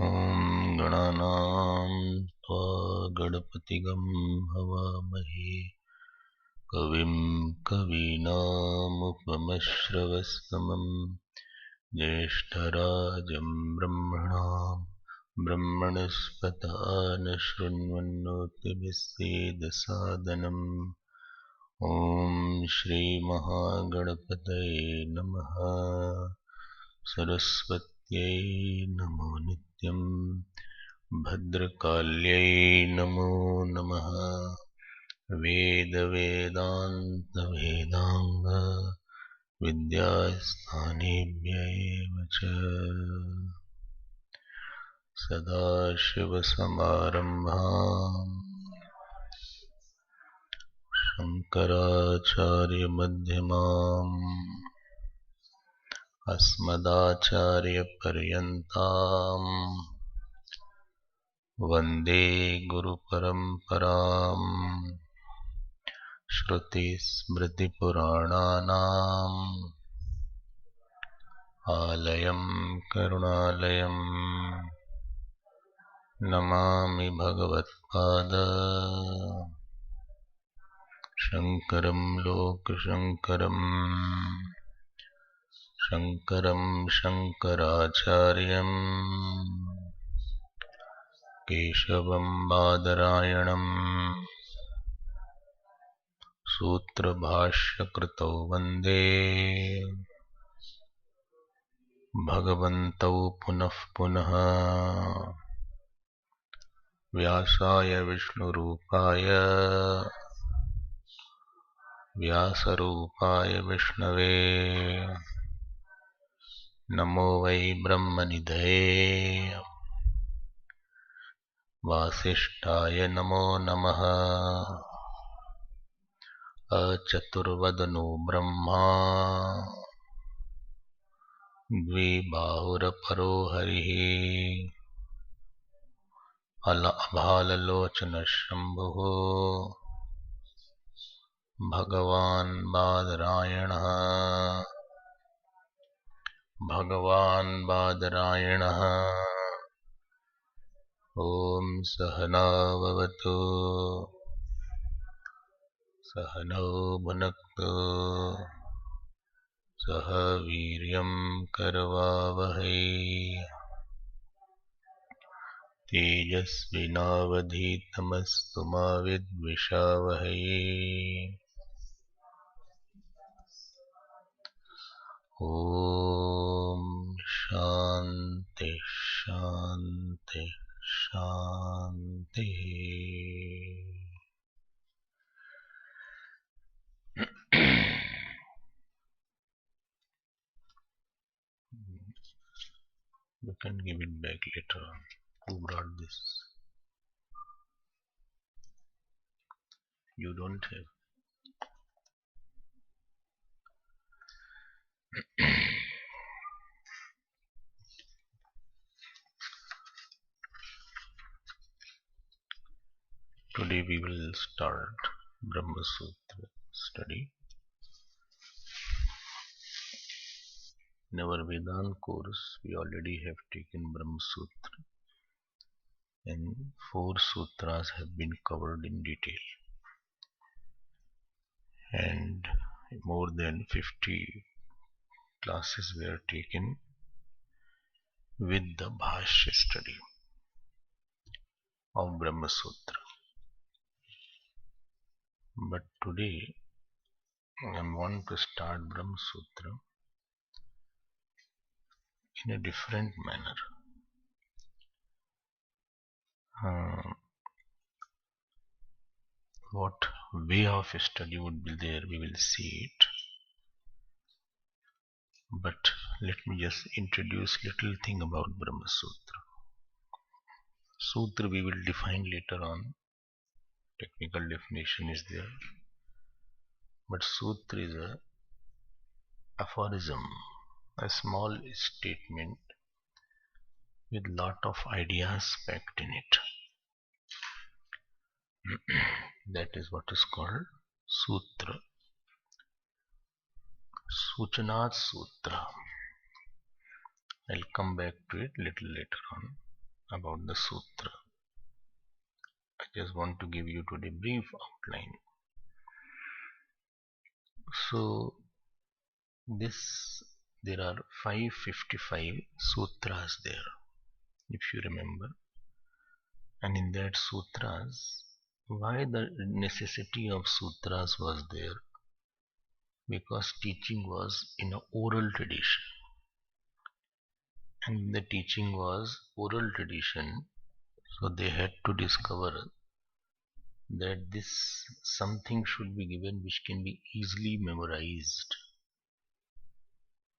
ॐ गणानां त्वा गणपतिगं हवामहे कविं कवीनामुपमश्रवस्तमं ज्येष्ठराजं ब्रह्मणां ब्रह्मणस्पत आनशृण्वन्नोतिभिस्सेदसादनम् ॐ श्रीमहागणपतये नमः। सरस्वत्यै नमो नित्यं भद्रकाल्यै नमो नमः। वेदान्त विद्यास्थानेभ्यः च सदाशिवसमारम्भां शङ्कराचार्यमध्यमाम् अस्मदाचार्यपर्यन्ताम् वन्दे गुरुपरम्पराम्। श्रुतिस्मृतिपुराणानाम् आलयं करुणालयं नमामि भगवत्पाद शङ्करं लोकशङ्करम्। शङ्करं शङ्कराचार्यं केशवं बादरायणं सूत्रभाष्यकृतौ वन्दे भगवन्तौ पुनः पुनः। व्यासाय विष्णुरूपाय व्यासरूपाय विष्णवे नमो वै ब्रह्मनिधये वासिष्ठाय नमो नमः। अचतुर्वदनो ब्रह्मा द्विबाहुरपरो हरिः अभाललोचनशम्भुः भगवान् बादरायणः। भगवान् बादरायणः। ॐ सहना भवतु सहनौ भुनक्तु सह वीर्यं करवावहै तेजस्विनावधीतमस्तु मा विद्विषावहै। ॐ शान्ति शान्ति शान्तिः। You can give it back later on. Who brought this? You don't have. Today we will start Brahmasutra study. In our Vedant course, we already have taken Brahmasutra, and 4 sutras have been covered in detail, and more than 50 classes were taken with the Bhashya study of Brahmasutra. But today I want to start Brahmasutra in a different manner. What way of study would be there, we will see it. But let me just introduce little thing about Brahmasutra. Sutra we will define later on. Technical definition is there. But Sutra is a aphorism, a small statement with lot of ideas packed in it. That is what is called Sutra. Suchanat Sutra. I'll come back to it little later on. about the sutra. I just want to give you today brief outline. So there are 555 sutras there, if you remember. And in that sutras, why the necessity of sutras was there? Because teaching was in an oral tradition. And the teaching was oral tradition, so they had to discover that this something should be given which can be easily memorized,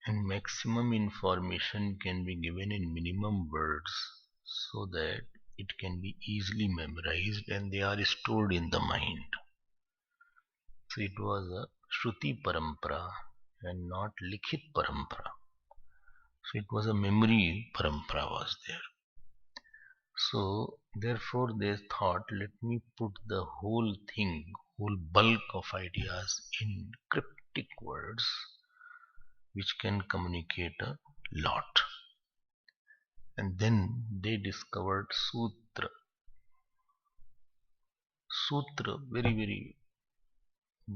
and maximum information can be given in minimum words so that it can be easily memorized and they are stored in the mind. So it was a Shruti Parampara and not Likhit Parampara. So it was a memory Parampara was there. So therefore they thought, let me put the whole thing, whole bulk of ideas in cryptic words which can communicate a lot. And then they discovered Sutra. Sutra, very, very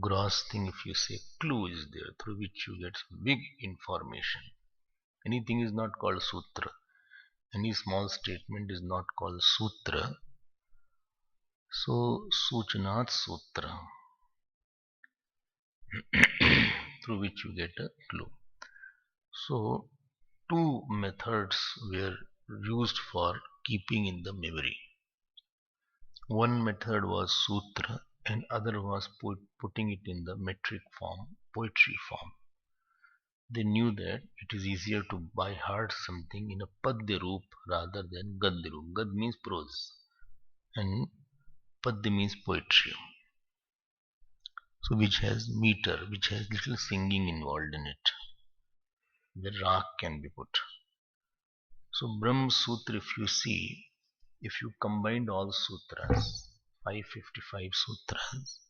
gross thing, if you say, clue is there through which you get big information. Anything is not called Sutra. Any small statement is not called Sutra. So, Suchanat Sutra, through which you get a clue. So, two methods were used for keeping in the memory. One method was Sutra and other was putting it in the metric form, poetry form. They knew that it is easier to by heart something in a Padya Roop rather than Gadya Roop. Gad means prose and Padya means poetry. So which has meter, which has little singing involved in it, where raag can be put. So Brahmasutra, if you see, if you combined all sutras, 555 sutras,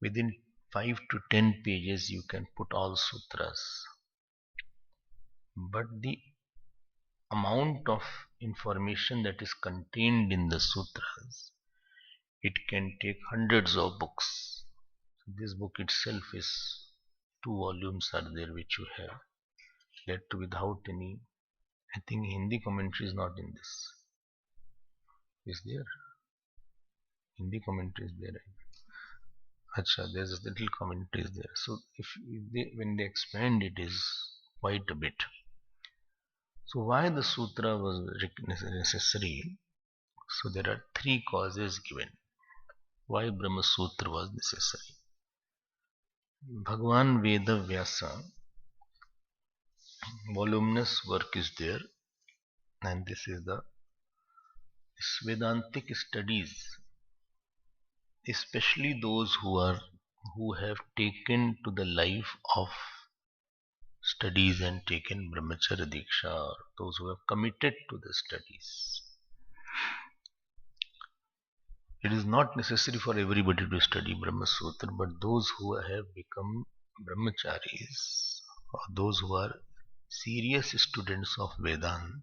within 5 to 10 pages you can put all sutras. But the amount of information that is contained in the sutras, it can take hundreds of books. This book itself is 2 volumes are there which you have. That without any, I think Hindi commentary is not in this. Is there? Hindi commentary is there. Acha, there's a little commentary is there. So if they, when they expand it is quite a bit. So why the sutra was necessary? So there are 3 causes given. Why Brahmasutra was necessary? Bhagwan Veda Vyasa, voluminous work is there, and this is the Vedantic studies, especially those who have taken to the life of studies and taken brahmacharya diksha, or those who have committed to the studies. It is not necessary for everybody to study Brahmasutra, but those who have become brahmacharis, or those who are serious students of Vedanta,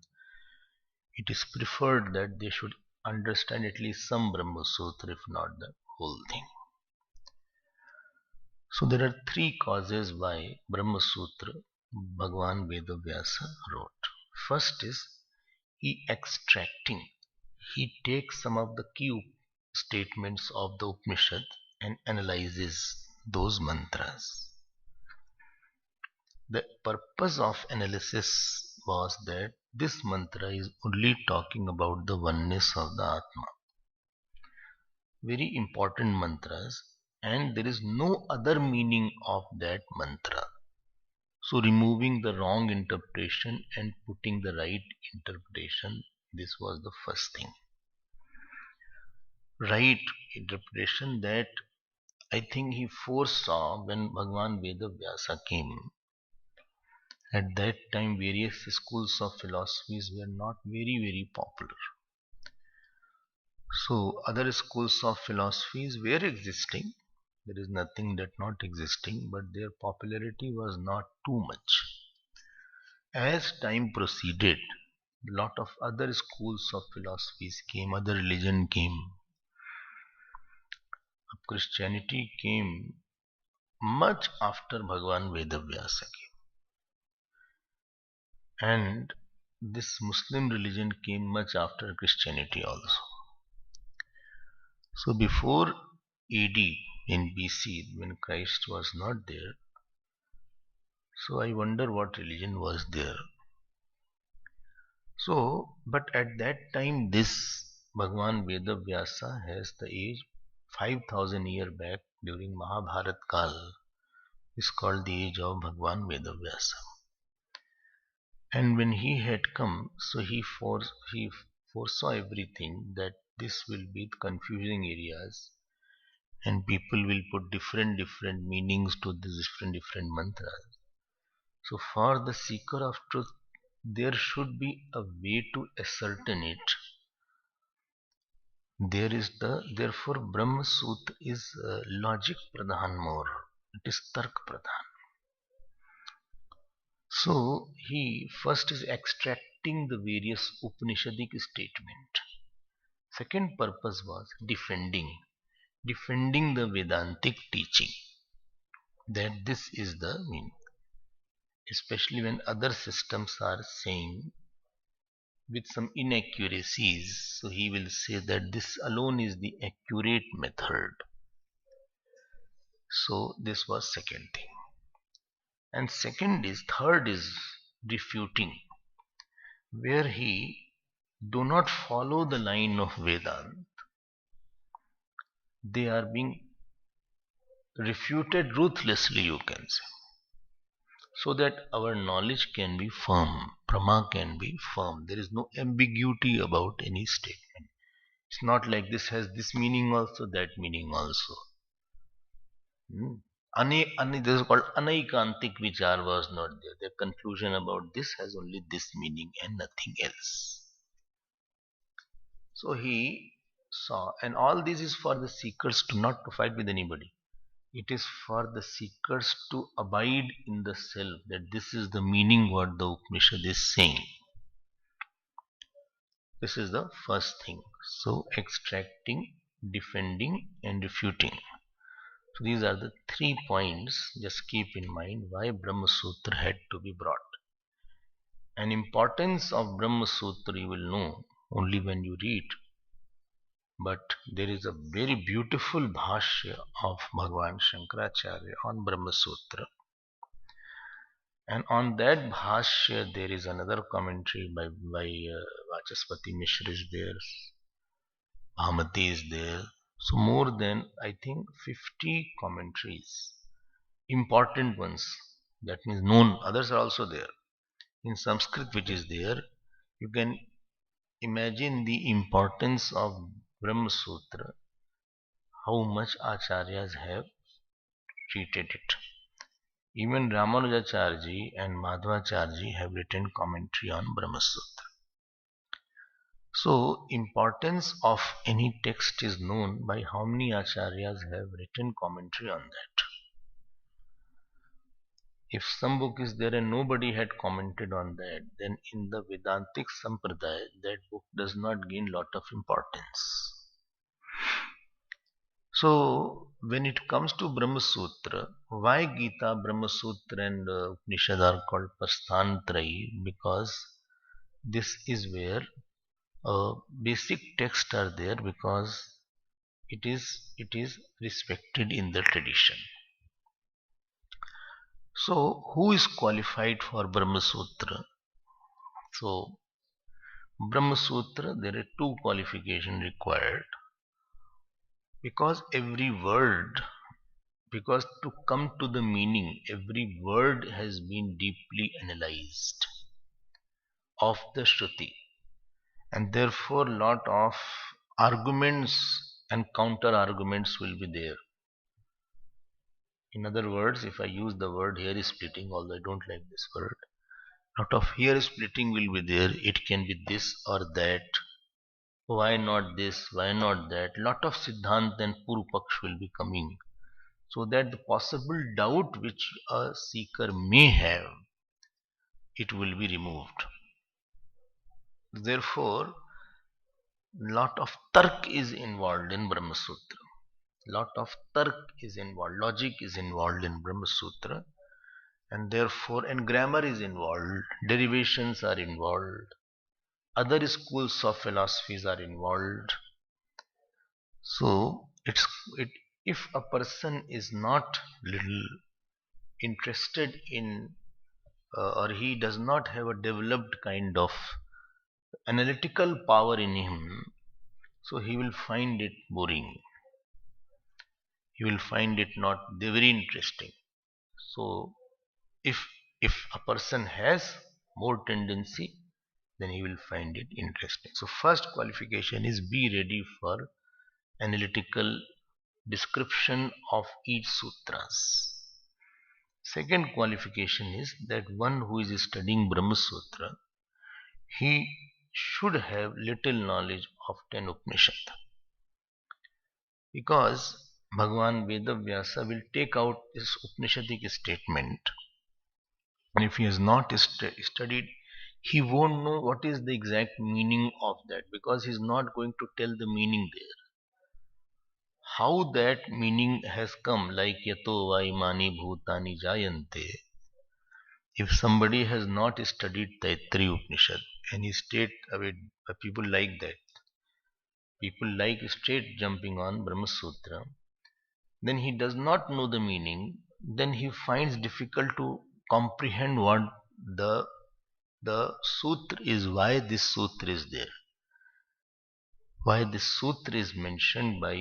it is preferred that they should understand at least some Brahmasutra, if not the whole thing. So there are 3 causes why Brahmasutra Bhagwan Vedavyasa wrote. First is he extracting. He takes some of the key statements of the Upanishad and analyzes those mantras. The purpose of analysis was that this mantra is only talking about the oneness of the Atma. Very important mantras, and there is no other meaning of that mantra. So removing the wrong interpretation and putting the right interpretation, this was the first thing. Right interpretation that I think he foresaw when Bhagwan Vedavyasa came. At that time, various schools of philosophies were not very, very popular. So, other schools of philosophies were existing. There is nothing that not existing, but their popularity was not too much. As time proceeded, lot of other schools of philosophies came, other religion came. Christianity came much after Bhagavan Vedavyasa came. And this Muslim religion came much after Christianity also. So before AD, in BC, when Christ was not there, so I wonder what religion was there. So, but at that time, this Bhagavan Vedavyasa has the age 5000 years back during Mahabharat Kal is called the age of Bhagavan Vedavyasa. And when he had come, so he foresaw everything that this will be the confusing areas and people will put different meanings to these different mantras. So for the seeker of truth, there should be a way to ascertain it. Therefore Brahmasutra is logic pradhan more. It is tark pradhan. So he first is extracting the various Upanishadic statement. Second purpose was defending the Vedantic teaching. That this is the meaning. Especially when other systems are saying with some inaccuracies, so he will say that this alone is the accurate method. So this was second thing. And third is refuting, where he do not follow the line of Vedant. They are being refuted ruthlessly, you can say, so that our knowledge can be firm, Brahma can be firm. There is no ambiguity about any statement. It's not like this has this meaning also, that meaning also. This is called anaikantik vichar was not there. The conclusion about this has only this meaning and nothing else. So he saw, and all this is for the seekers to not to fight with anybody. It is for the seekers to abide in the self, that this is the meaning what the Upanishad is saying. This is the first thing. So extracting, defending and refuting. So these are the 3 points. Just keep in mind why Brahmasutra had to be brought. And importance of Brahmasutra you will know only when you read. But there is a very beautiful Bhashya of Bhagavan Shankaracharya on Brahmasutra. And on that Bhashya there is another commentary by Vachaspati Mishra is there, Bhamati is there. So more than I think 50 commentaries, important ones, that means known, others are also there. In Sanskrit which is there, you can imagine the importance of Brahma Sutra, how much Acharyas have treated it. Even Ramanujacharji and Madhvacharji have written commentary on Brahma Sutra. So, importance of any text is known by how many acharyas have written commentary on that. If some book is there and nobody had commented on that, then in the Vedantic Sampradaya, that book does not gain lot of importance. So, when it comes to Brahma Sutra, why Gita, Brahma Sutra and Upanishad are called Prasthantrayi? Because this is where basic texts are there, because it is respected in the tradition. So who is qualified for Brahma Sutra? So Brahma Sutra, there are 2 qualifications required, because because to come to the meaning, every word has been deeply analyzed of the Shruti, and therefore lot of arguments and counter arguments will be there. In other words, if I use the word hair splitting, although I don't like this word, lot of hair splitting will be there. It can be this or that. Why not this? Why not that? Lot of Siddhant and Purupaksh will be coming, so that the possible doubt which a seeker may have, it will be removed. Therefore, lot of tark is involved in Brahmasutra. Lot of tark is involved, logic is involved in Brahmasutra, and therefore, and grammar is involved, derivations are involved, other schools of philosophies are involved. So if a person is not little interested in or he does not have a developed kind of analytical power in him, so he will find it boring. He will find it not very interesting. So if a person has more tendency, then he will find it interesting. So first qualification is be ready for analytical description of each sutras. Second qualification is that one who is studying Brahma Sutra, he should have little knowledge of 10 Upanishads. Because Bhagavan Vedavyasa will take out this Upanishadic statement, and if he has not studied, he won't know what is the exact meaning of that, because he is not going to tell the meaning there. How that meaning has come, like yato vaimani bhutani jayante. If somebody has not studied Taittiriya Upanishad and he state away, people like that, people like straight jumping on Brahma Sutra, then he does not know the meaning, then he finds difficult to comprehend what the sutra is, why this sutra is there, why this sutra is mentioned by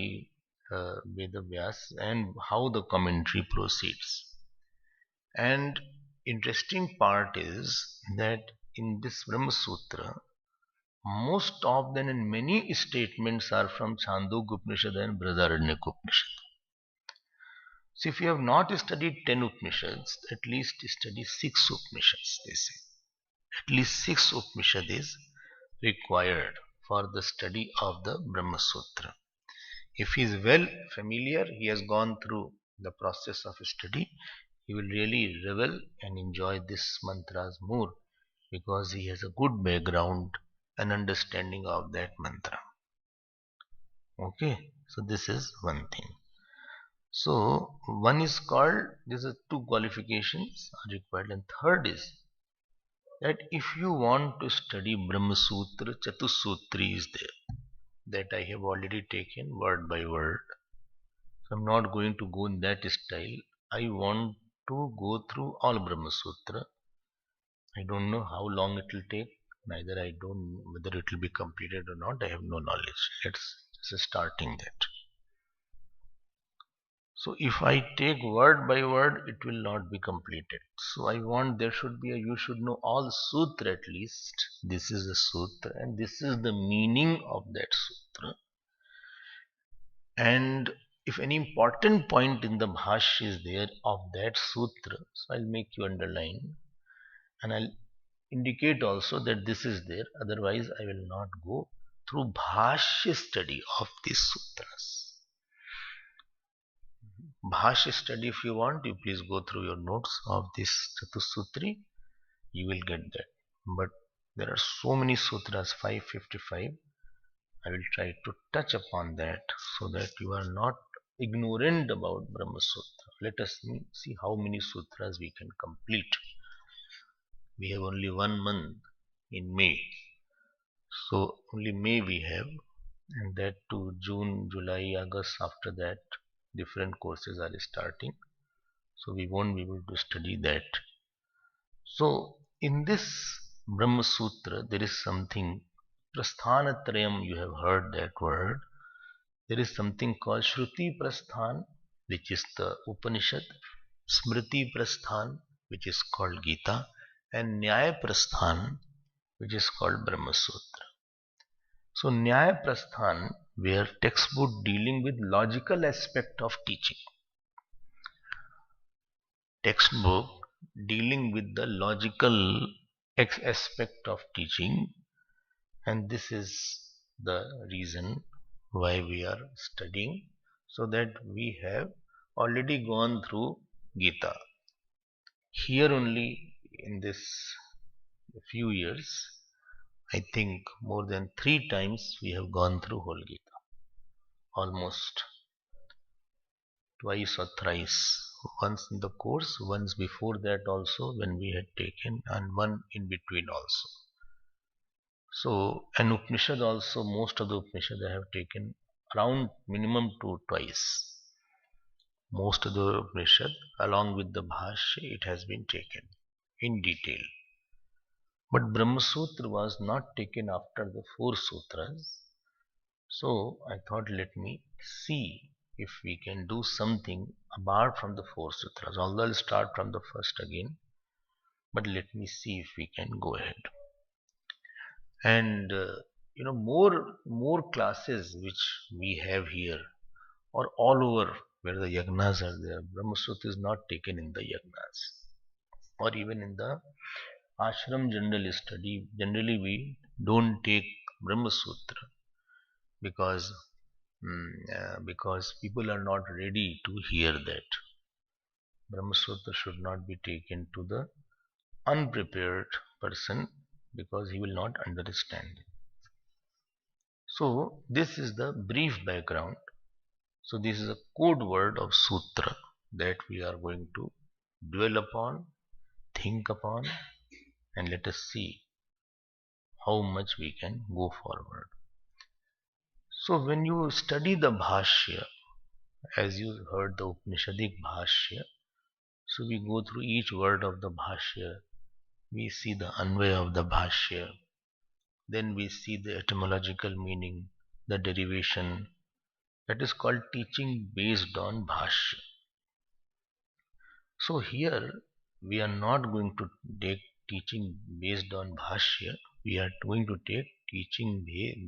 Vedavyas, and how the commentary proceeds. And interesting part is that in this Brahma Sutra, most of them and many statements are from Chandogya Upanishad and Brihadaranyaka Upanishad. So if you have not studied 10 Upanishads, at least study 6 Upanishads, they say. At least 6 Upanishad is required for the study of the Brahma Sutra. If he is well familiar, he has gone through the process of study, he will really revel and enjoy this mantras more, because he has a good background and understanding of that mantra. Okay, so this is one thing. So one is called, these are 2 qualifications are required, and third is that if you want to study Brahma Sutra, Chatusutri is there, that I have already taken word by word. So I'm not going to go in that style. I want to go through all Brahma Sutra. I don't know how long it will take. Neither I don't know whether it will be completed or not. I have no knowledge. Let's just starting that. So if I take word by word, it will not be completed. So I want there should be you should know all sutra at least. This is the sutra and this is the meaning of that sutra. And if any important point in the Bhashya is there of that sutra, so I'll make you underline, and I'll indicate also that this is there. Otherwise, I will not go through Bhashya study of these sutras. Bhashya study, if you want, you please go through your notes of this Chatusutri. You will get that. But there are so many sutras, 555. I will try to touch upon that so that you are not ignorant about Brahma Sutra. Let us see how many sutras we can complete. We have only 1 month in May. So only May we have, and that to June, July, August, after that different courses are starting. So we won't be able to study that. So in this Brahma Sutra there is something, Prasthanatrayam, you have heard that word. There is something called Shruti Prasthan, which is the Upanishad, Smriti Prasthan, which is called Gita, and Nyaya Prasthan, which is called Brahma Sutra. So Nyaya Prasthan, where textbook dealing with logical aspect of teaching. Textbook dealing with the logical aspect of teaching, and this is the reason why we are studying, so that we have already gone through Gita. Here only in this few years, I think more than 3 times we have gone through whole Gita. Almost twice or thrice. Once in the course, once before that also when we had taken, and one in between also. So, an Upanishad also, most of the Upanishads I have taken around minimum twice. Most of the Upanishad, along with the Bhashya, it has been taken in detail. But Brahmasutra was not taken after the 4 sutras. So I thought, let me see if we can do something apart from the 4 sutras. Although I'll start from the first again, but let me see if we can go ahead. And more classes which we have here or all over where the yagnas are there. Brahmasutra is not taken in the yagnas or even in the ashram general study. Generally, we don't take Brahmasutra because because people are not ready to hear that. Brahmasutra should not be taken to the unprepared person because he will not understand. So this is the brief background. So this is a code word of sutra that we are going to dwell upon, think upon, and let us see how much we can go forward. So when you study the Bhashya, as you heard the Upanishadic Bhashya, so we go through each word of the Bhashya, we see the Anvaya of the Bhashya, then we see the etymological meaning, the derivation. That is called teaching based on Bhashya. So here we are not going to take teaching based on Bhashya, we are going to take teaching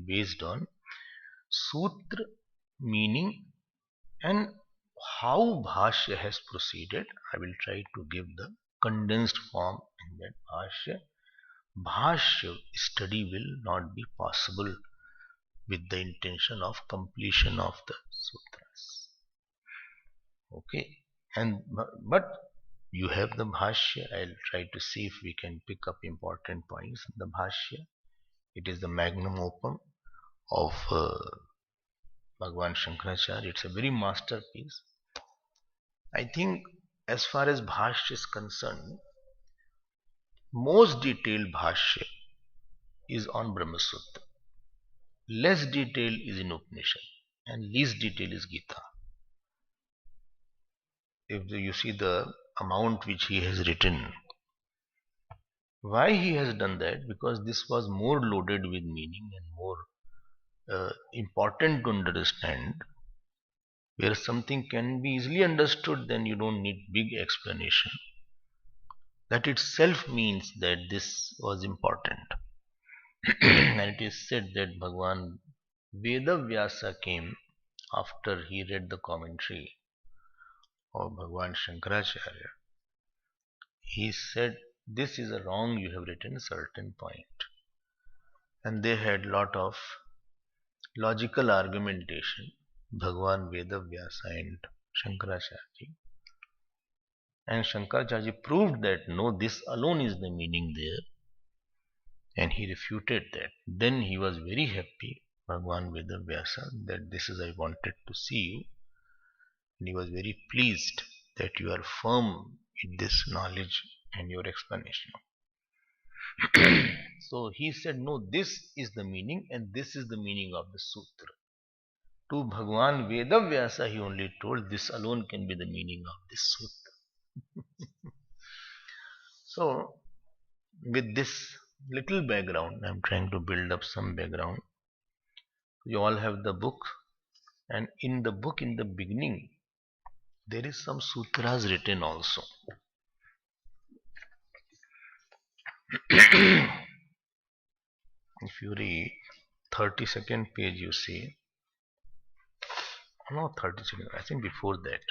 based on Sutra meaning and how Bhashya has proceeded. I will try to give the condensed form in that Bhashya. Bhashya study will not be possible with the intention of completion of the sutras. Okay, and but you have the Bhashya. I'll try to see if we can pick up important points in the Bhashya. It is the magnum opus of Bhagwan Shankaracharya. It's a very masterpiece. I think as far as Bhashya is concerned, most detailed Bhashya is on Brahmasutra. Less detail is in Upanishad and least detail is Gita. If you see the amount which he has written, why he has done that? Because this was more loaded with meaning and more important to understand. Where something can be easily understood, then you don't need big explanation. That itself means that this was important. And it is said that Bhagwan Vedavyasa came after he read the commentary of Bhagwan Shankaracharya. He said, this is a wrong, you have written a certain point. And they had lot of logical argumentation, Bhagwan Vedavyasa and Shankaracharya. And Shankaracharya proved that no, this alone is the meaning there. And he refuted that. Then he was very happy, Bhagwan Vedavyasa, that this is I wanted to see you. And he was very pleased that you are firm in this knowledge and your explanation. So he said, no, this is the meaning and this is the meaning of the sutra. To Bhagwan Vedavyasa he only told this alone can be the meaning of this sutra. So with this little background, I am trying to build up some background. You all have the book, and in the book in the beginning there is some sutras written also. If you read 32nd page, you see, no, 32nd, I think before that,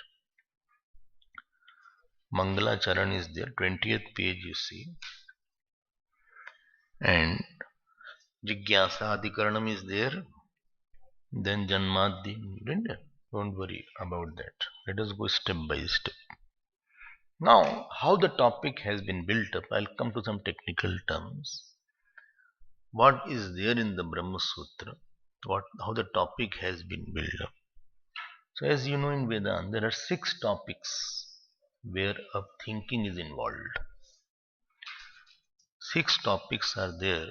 Mangala Charan is there, 20th page you see, and Jigyasa Adhikaranam is there, then Janmadhi, don't worry about that. Let us go step by step. Now, how the topic has been built up, I'll come to some technical terms. what is there in the Brahmasutra, how the topic has been built up. So as you know, in Vedanta there are 6 topics where a thinking is involved. 6 topics are there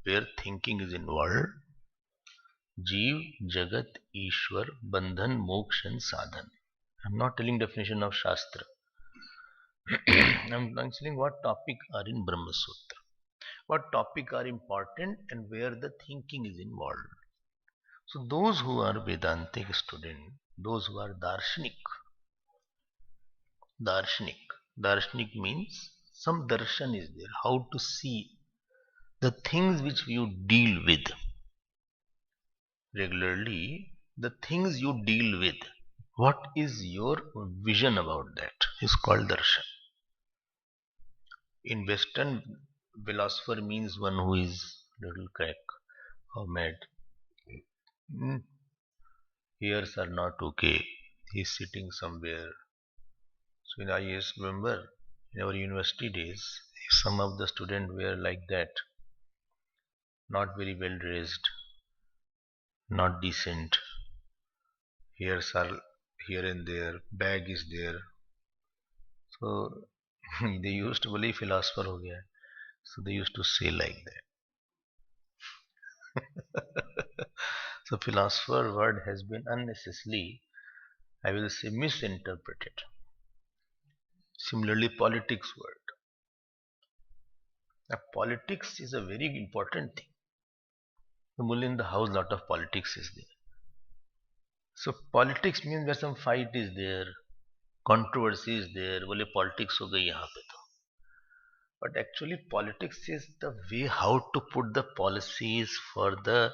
where thinking is involved: Jeev, Jagat, Ishwar, Bandhan, Moksha and Sadhan. I'm not telling definition of Shastra. I'm telling what topic are in Brahma Sutra, what topic are important and where the thinking is involved. So those who are Vedantic student, those who are Darshanik means some darshan is there, how to see the things which you deal with regularly, the things you deal with. What is your vision about that is called darshan. In Western, philosopher means one who is little crack or mad. Hmm. Ears are not okay. He's sitting somewhere. So in IAS, remember, in our university days, if some of the students were like that, not very well dressed, not decent, hairs are here and there, bag is there. So they used to believe philosopher ho gaya. So they used to say like that. So philosopher word has been unnecessarily, I will say, misinterpreted. Similarly, politics word. Now, politics is a very important thing. Only in the house, lot of politics is there. So politics means where some fight is there, controversy is there. बोले politics हो गई यहाँ पे तो. But actually, politics is the way how to put the policies for the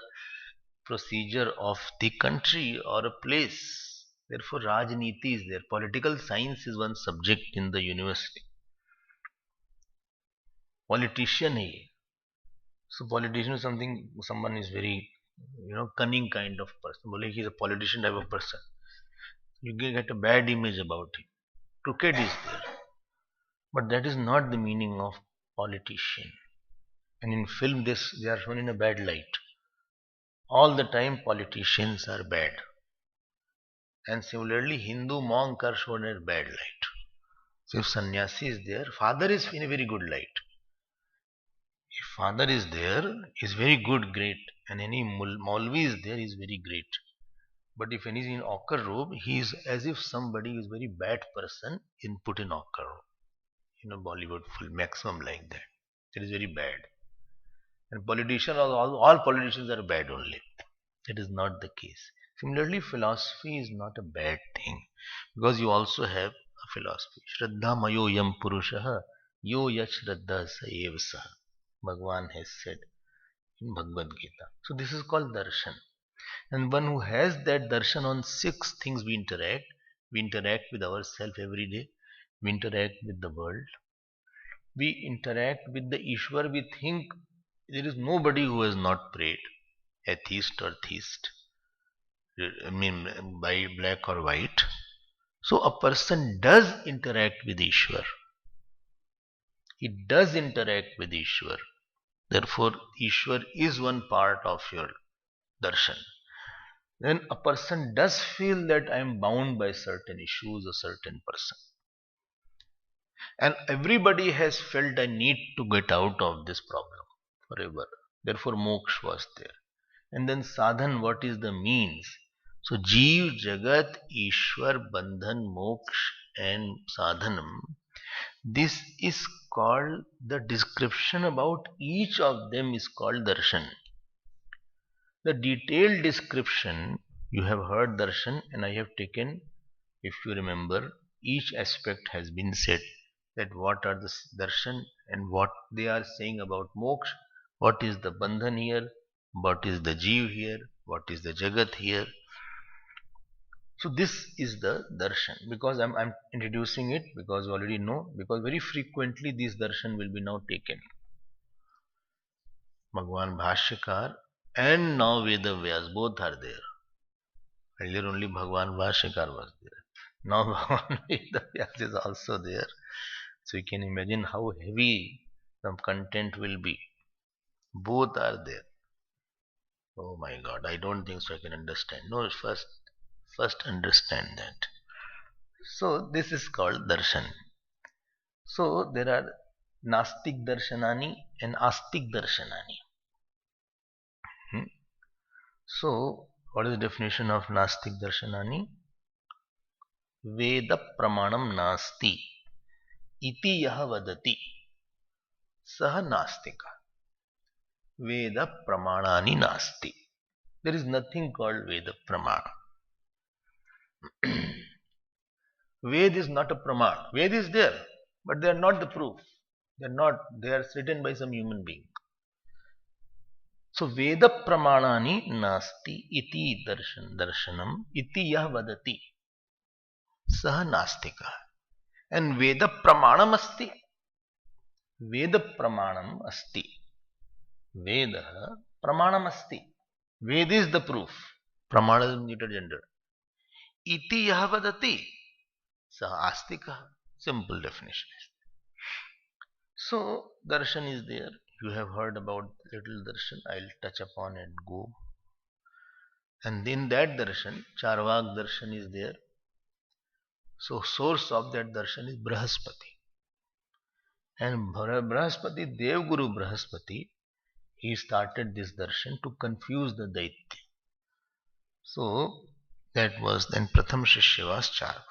procedure of the country or a place. Therefore, Rajniti is there. Political science is one subject in the university. Politician है ये. So politician is something, someone is very, cunning kind of person. बोले he is a politician type of person. You get a bad image about him. Crooked is there. But that is not the meaning of politician. And in film, they are shown in a bad light. All the time, politicians are bad. And similarly, Hindu monk are shown in a bad light. So if sannyasi is there, father is in a very good light. If father is there, is very good, great. And any Maulvi is there, is very great. But if any is in ochre robe, he is as if somebody is very bad person in put in ochre robe. Bollywood full maximum like that. It is very bad. And politicians, all politicians are bad only. That is not the case. Similarly, philosophy is not a bad thing because you also have a philosophy. Shraddha mayo yam purushaha yo yach shraddha sayev saha. Bhagwan has said in Bhagavad Gita. So this is called darshan. And one who has that darshan, on 6 things we interact. We interact with ourselves every day. We interact with the world. We interact with the Ishwar. We think there is nobody who has not prayed, atheist or theist. I mean, by black or white. So a person does interact with Ishwar. He does interact with Ishwar. Therefore, Ishwar is one part of your darshan. Then a person does feel that I am bound by certain issues, a certain person. And everybody has felt a need to get out of this problem forever. Therefore, moksha was there. And then sadhan, what is the means? So, Jeev, Jagat, Ishwar, Bandhan, Moksha, and Sadhanam. This is called, the description about each of them is called darshan. The detailed description, you have heard darshan, and I have taken, if you remember, each aspect has been said. That what are the darshan and what they are saying about moksha, what is the bandhan here, what is the jeev here, what is the jagat here. So this is the darshan, because I'm introducing it because you already know, because very frequently these darshan will be now taken. Bhagwan Bhashyakar and now Veda Vyas, both are there. Earlier only Bhagwan Bhashyakar was there. Now Bhagwan Veda Vyas is also there. So you can imagine how heavy some content will be. Both are there. Oh my God, I don't think so I can understand. No, first understand that. So this is called darshan. So there are Nastik darshanani and Astik darshanani. Hmm? So what is the definition of Nastik darshanani? Veda pramanam nasti iti yah vadati sah nastika. Veda pramanani nasti. There is nothing called Veda pramana. Ved is not a praman. Ved is there, but they are not the proof. They are not. They are written by some human being. So Veda pramanani nasti iti darshanam iti yah vadati sah nastika. And Veda pramanam asti. Veda pramanam asti. Veda pramanam asti. Ved is the proof. Pramana is neuter gender. Iti yah vadati sah astika. Simple definition. So darshan is there. You have heard about little darshan. I'll touch upon and go. And in that darshan, Charvak darshan is there. So source of that darshan is Brahaspati. And Brahaspati, Dev Guru Brahaspati, he started this darshan to confuse the Daitya. So that was then Pratham Shishya was Charvak.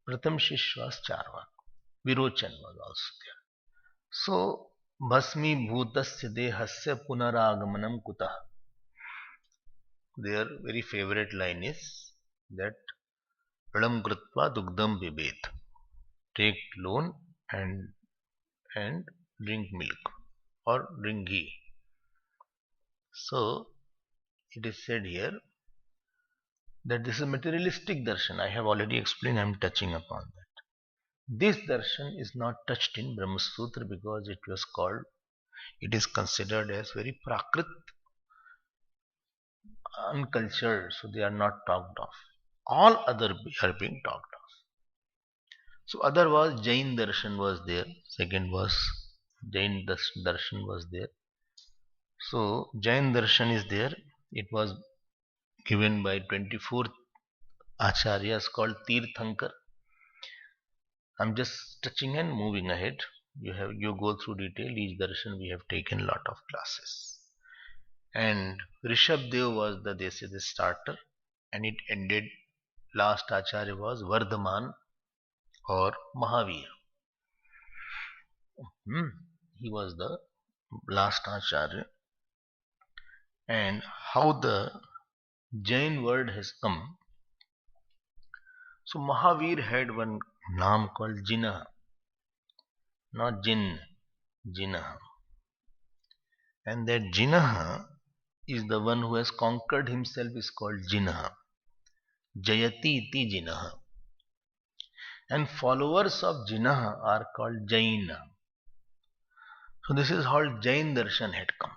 Pratham Shishya was Charvak. Virochan was also there. So Bhasmi Bhutasya Dehasya Punaragamanam Kutah. Their very favorite line is that Pradam Kritva Dugdam Bibet. Take loan and drink milk or drink ghee. So it is said here that this is materialistic darshan. I have already explained, I am touching upon that. This darshan is not touched in Brahmasutra because it is considered as very prakrit, uncultured, so they are not talked of. All other are being talked of. So other was Jain darshan was there. Second was Jain darshan was there. So Jain darshan is there. It was given by 24th acharyas called Tirthankar. I'm just touching and moving ahead. You go through detail. Each darshan we have taken lot of classes. And Rishabdev was the starter, and it ended. Last acharya was Vardhaman or Mahavir. He was the last acharya. And how the Jain word has come. So Mahavir had one name called Jinnah, not Jinn, Jinnah. And that Jinnah is the one who has conquered himself is called Jinnah. Jayati iti Jinnah. And followers of Jinnah are called Jaina. So this is how Jain darshan had come.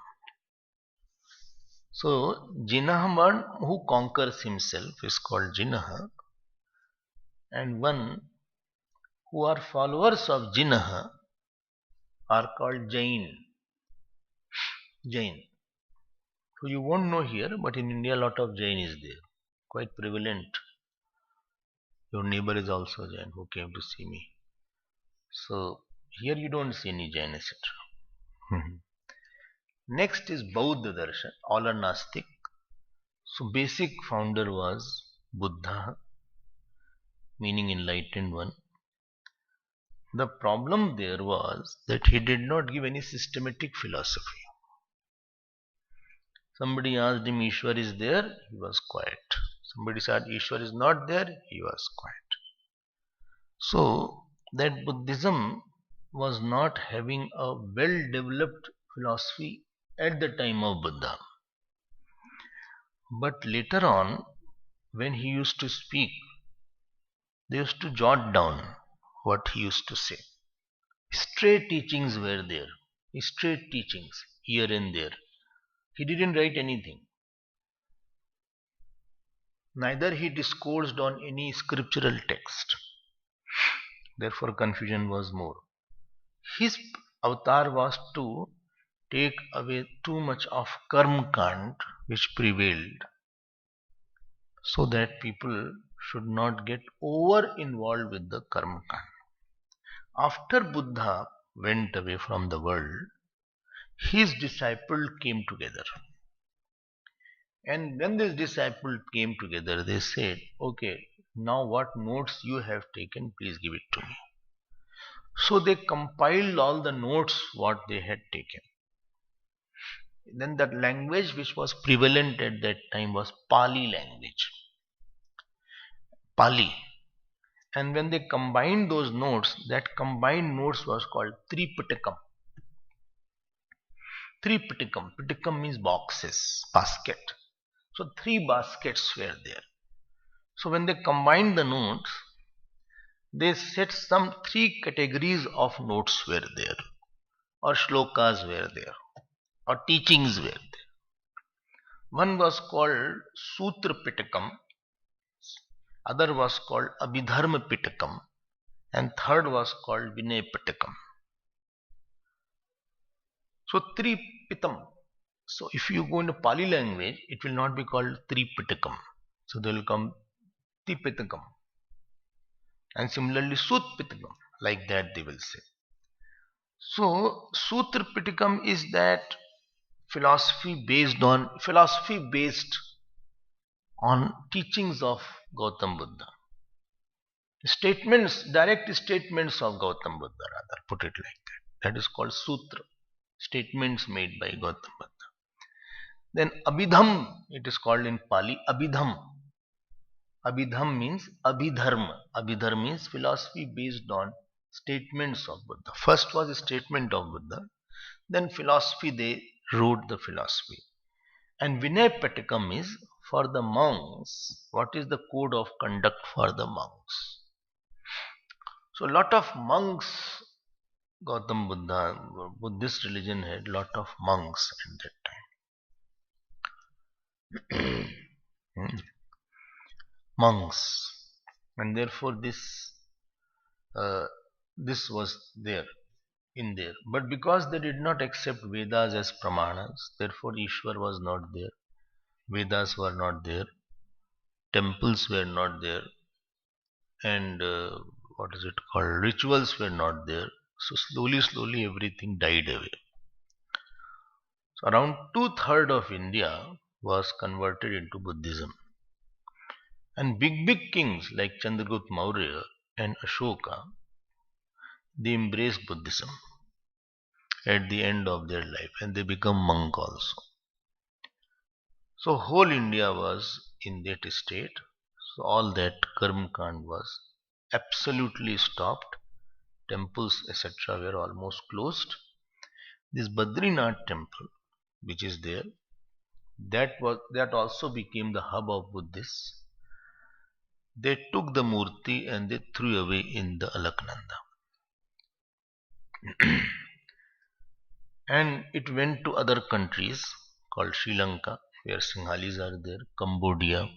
So Jinnah, one who conquers himself is called Jinnah, and one who are followers of Jinnah are called Jain. Jain. So you won't know here, but in India a lot of Jain is there, quite prevalent. Your neighbor is also Jain who came to see me. So here you don't see any Jain, etc. Next is Bauddha darshan, all are Nastik. So basic founder was Buddha, meaning enlightened one. The problem there was that he did not give any systematic philosophy. Somebody asked him, Ishwar is there? He was quiet. Somebody said, Ishwar is not there? He was quiet. So that Buddhism was not having a well developed philosophy at the time of Buddha. But later on, when he used to speak, they used to jot down what he used to say. Straight teachings were there. Straight teachings here and there. He didn't write anything. Neither he discoursed on any scriptural text. Therefore confusion was more. His avatar was to take away too much of karma kant which prevailed, so that people should not get over involved with the karma kant. After Buddha went away from the world, his disciples came together. And when these disciples came together, they said, okay, now what notes you have taken, please give it to me. So they compiled all the notes what they had taken. Then that language which was prevalent at that time was Pali language. Pali. And when they combined those notes, that combined notes was called Tripitakam. Tripitakam. Pitakam means boxes, basket. So 3 baskets were there. So when they combined the notes, they said some 3 categories of notes were there, or shlokas were there, or teachings were there. One was called Sutra Pitakam, other was called Abhidharma Pitakam, and third was called Vinay Pitakam. So Tripitam. So if you go into Pali language, it will not be called Tripitakam. So they will come Tipitakam. And similarly Sutpitakam. Like that they will say. So Sutra Pitakam is that philosophy based on teachings of Gautam Buddha. Statements, direct statements of Gautam Buddha, rather, put it like that. That is called Sutra. Statements made by Gautam Buddha. Then Abhidham, it is called in Pali, Abhidham. Abhidham means Abhidharma. Abhidharma means philosophy based on statements of Buddha. First was a statement of Buddha, then philosophy, they wrote the philosophy. And Vinay Patakam is for the monks. What is the code of conduct for the monks? So a lot of monks, Gautam Buddha, Buddhist religion had lot of monks at that time. Monks. And therefore uh, this was there in there. But because they did not accept Vedas as pramanas, therefore Ishwar was not there. Vedas were not there. Temples were not there. And what is it called? Rituals were not there. So slowly everything died away. So around 2/3 of India was converted into Buddhism. And big kings like Chandragupta Maurya and Ashoka, they embraced Buddhism at the end of their life, and they become monk also. So whole India was in that state. So all that karma kand was absolutely stopped. Temples etc. were almost closed. This Badrinath temple, which is there, that also became the hub of Buddhists. They took the murti and they threw away in the Alaknanda. And it went to other countries called Sri Lanka, where Sinhalese are there, Cambodia,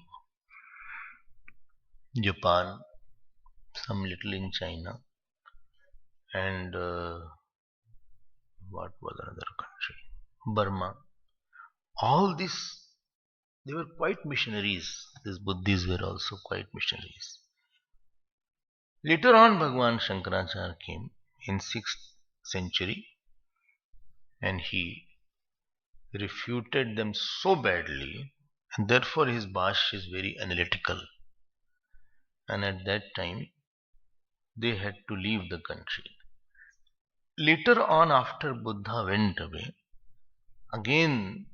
Japan, some little in China, and what was another country? Burma. All this, they were quite missionaries. These Buddhists were also quite missionaries. Later on, Bhagwan Shankaracharya came in 6th century, and he refuted them so badly, and therefore his Bhashya is very analytical. And at that time, they had to leave the country. Later on, after Buddha went away, again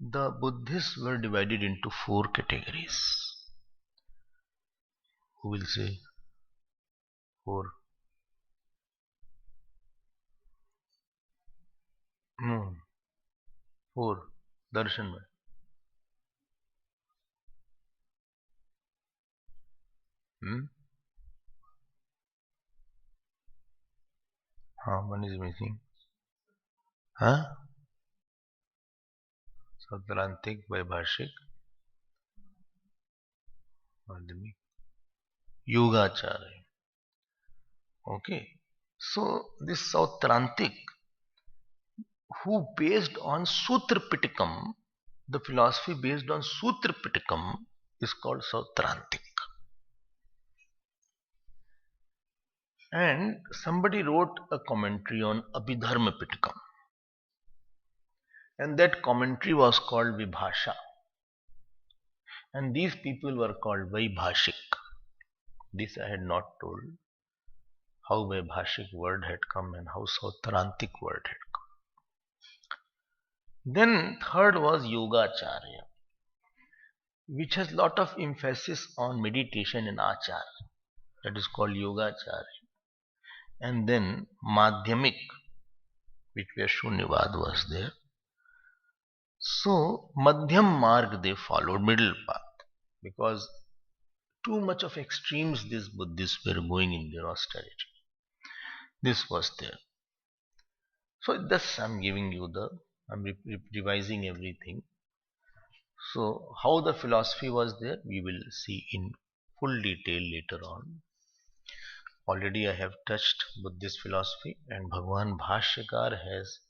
the Buddhists were divided into 4 categories. Who will say 4? No, 4. Darshan mein. One is missing. Huh? Sautrantik by Bhashik. Madhyamik. Yogacharya. Okay. So this Sautrantik, who based on Sutra Pitakam, the philosophy based on Sutra Pitakam is called Sautrantik. And somebody wrote a commentary on Abhidharma Pitakam. And that commentary was called Vibhasha. And these people were called Vaibhashik. This I had not told. How Vaibhashik word had come and how Sautrantik word had come. Then third was Yogacharya, which has lot of emphasis on meditation and achara. That is called Yogacharya. And then Madhyamik, which where Shunyavad was there. So Madhyam Marg they followed, middle path, because too much of extremes these Buddhists were going in their austerity. This was there. So thus I'm giving you I'm revising everything. So how the philosophy was there, we will see in full detail later on. Already I have touched Buddhist philosophy, and Bhagwan Bhashyakar has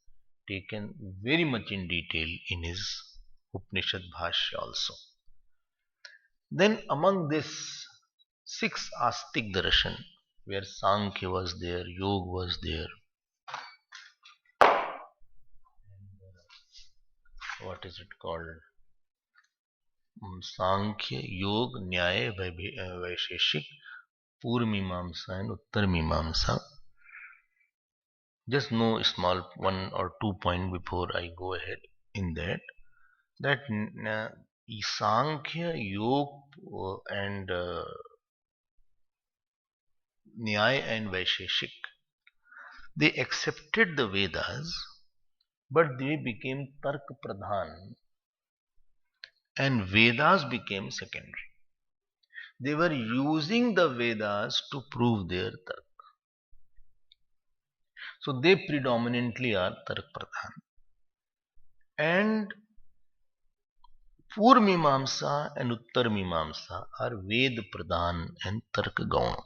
taken very much in detail in his Upanishad Bhashya also. Then among this 6 Astik Darshan, where Sankhya was there, Yoga was there, what is it called? Sankhya, Yoga, Nyaya, Vaisheshik, Purvamimamsa and Uttarmimamsa. Just know a small 1 or 2 point before I go ahead in that Sankhya, Yoga and Nyaya and Vaisheshik, they accepted the Vedas, but they became Tark Pradhan and Vedas became secondary. They were using the Vedas to prove their Tark. So they predominantly are Tark Pradhan. And Purvamimamsa and Uttarmimamsa are Ved Pradhan and Tark Gauna.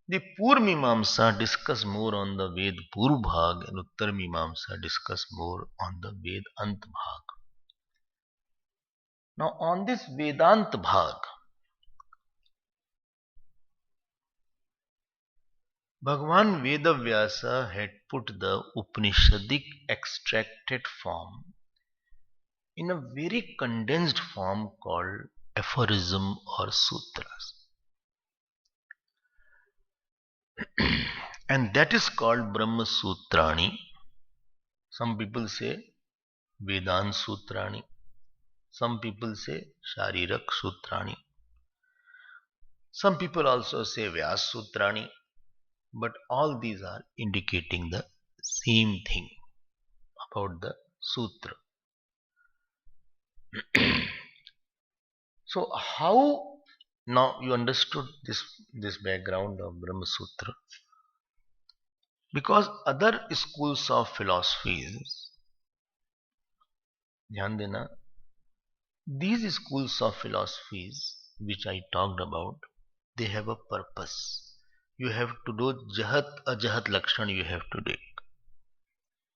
The Purvamimamsa discuss more on the Ved Purv Bhag and Uttarmimamsa discuss more on the Ved Ant Bhag. Now on this Vedant Bhag, Bhagwan Vedavyasa had put the Upanishadic extracted form in a very condensed form called aphorism or sutras. And that is called Brahmasutrani. Some people say Vedant Sutrani. Some people say Sharirak Sutrani. Some people also say Vyas Sutrani. But all these are indicating the same thing about the sutra. So how now you understood this background of Brahmasutra? Because other schools of philosophies, dhyan dena, these schools of philosophies which I talked about, they have a purpose. You have to do jahat ajahat lakshan you have to take.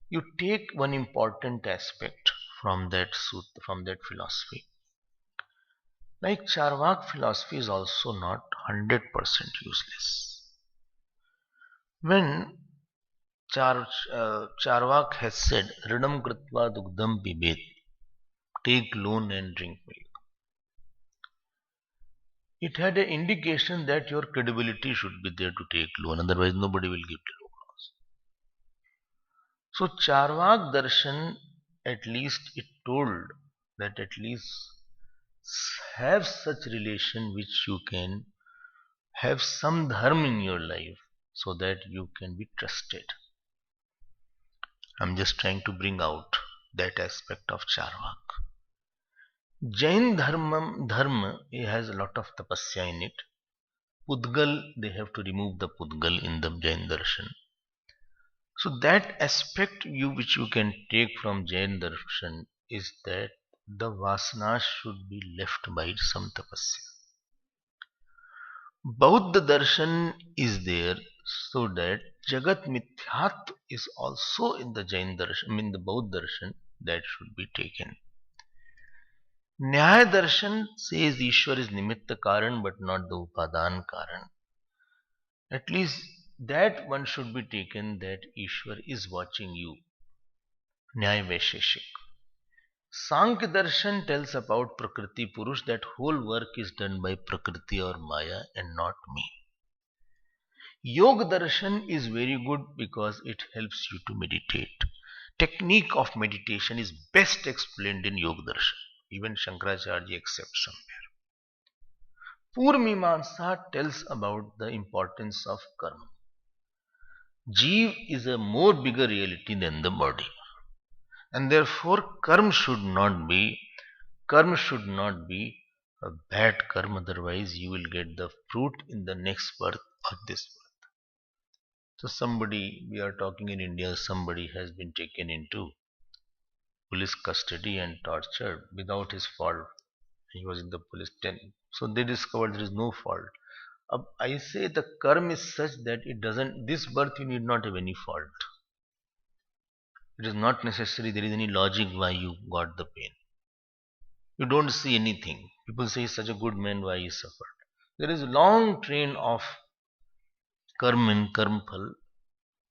You take one important aspect from that sutra, from that philosophy. Like Charvak philosophy is also not 100% useless. When Charvak has said, Ridam Kritva Dugdam Pibet, take loan and drink milk, it had an indication that your credibility should be there to take loan, otherwise nobody will give the loan. So Charvak Darshan, at least it told that at least have such relation which you can have some dharma in your life so that you can be trusted. I'm just trying to bring out that aspect of Charvak. Jain dharma has a lot of tapasya in it. Pudgal, they have to remove the Pudgal in the Jain darshan. So that aspect which you can take from Jain darshan is that the vasanas should be left by some tapasya. Bauddha darshan is there so that Jagat Mithyat is also in the Jain darshan, the Bauddha darshan that should be taken. Nyaya darshan says Ishwar is Nimitta Karan but not the Upadan Karan. At least that one should be taken that Ishwar is watching you. Nyaya Vaisheshik. Sankhya darshan tells about Prakriti Purush, that whole work is done by Prakriti or Maya and not me. Yoga darshan is very good because it helps you to meditate. Technique of meditation is best explained in Yoga darshan. Even Shankaracharya accepts somewhere. Purmimamsa tells about the importance of karma. Jeev is a more bigger reality than the body. And therefore karma should not be a bad karma, otherwise you will get the fruit in the next birth or this birth. So somebody, we are talking in India, somebody has been taken into police custody and tortured without his fault. He was in the police tent. So they discovered there is no fault. I say the karma is such that it doesn't, this birth you need not have any fault. It is not necessary there is any logic why you got the pain. You don't see anything. People say he's such a good man, why he suffered. There is a long train of karma and karmphal.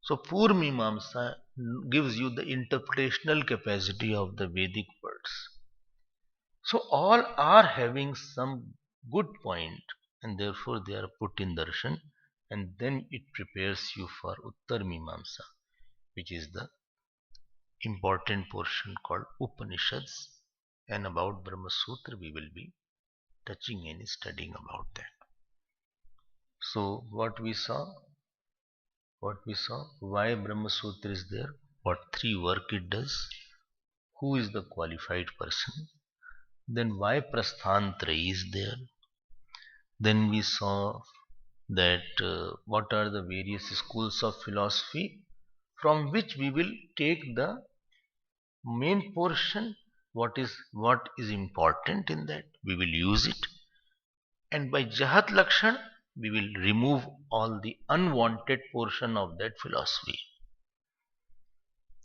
So Purmimamsa gives you the interpretational capacity of the Vedic words. So all are having some good point and therefore they are put in darshan, and then it prepares you for Uttar Mimamsa, which is the important portion called Upanishads, and about Brahmasutra we will be touching and studying about that. So what we saw, why Brahmasutra is there, what three work it does, who is the qualified person, then why Prasthantraya is there, then we saw that what are the various schools of philosophy from which we will take the main portion, what is important in that we will use it, and by Jahat Lakshan we will remove all the unwanted portion of that philosophy,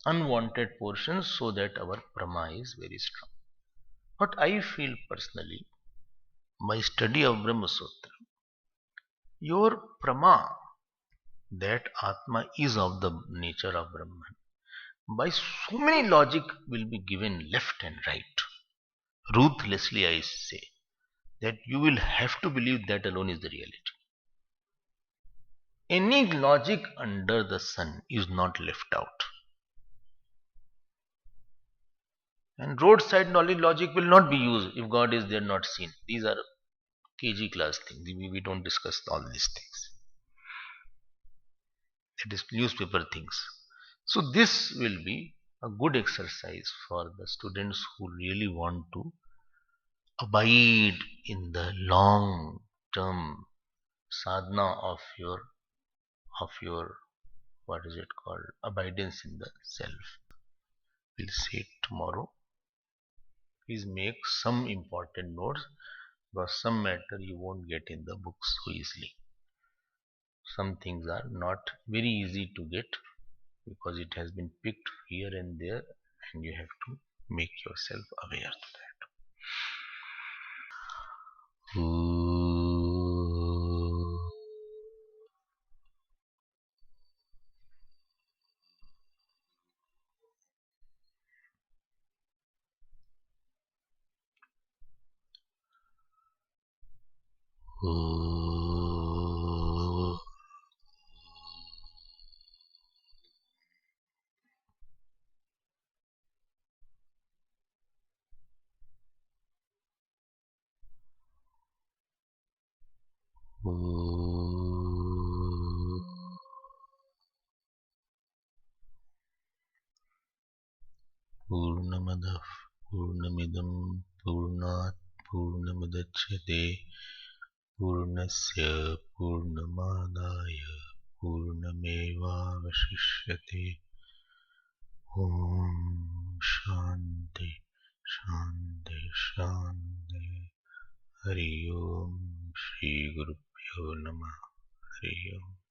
unwanted portions, so that our Brahma is very strong. What I feel personally, by study of Brahma Sutra, your Brahma, that Atma is of the nature of Brahman, by so many logic will be given left and right. Ruthlessly I say that you will have to believe that alone is the reality. Any logic under the sun is not left out. And roadside knowledge logic will not be used if God is there not seen. These are KG class things. We don't discuss all these things. It is newspaper things. So this will be a good exercise for the students who really want to abide in the long term sadhana of your what is it called, abidance in the self. We'll see it tomorrow. Please make some important notes, because some matter you won't get in the books so easily. Some things are not very easy to get because it has been picked here and there, and you have to make yourself aware to that. Purnamadav Purnamidam Purnat Purnamudachyate Purnasya Purnamadaya Purnamevavashishyate. Om Shanti Shanti Shanti. Hari Om Shri Guru Gurubhyo Namah. Harihi Om.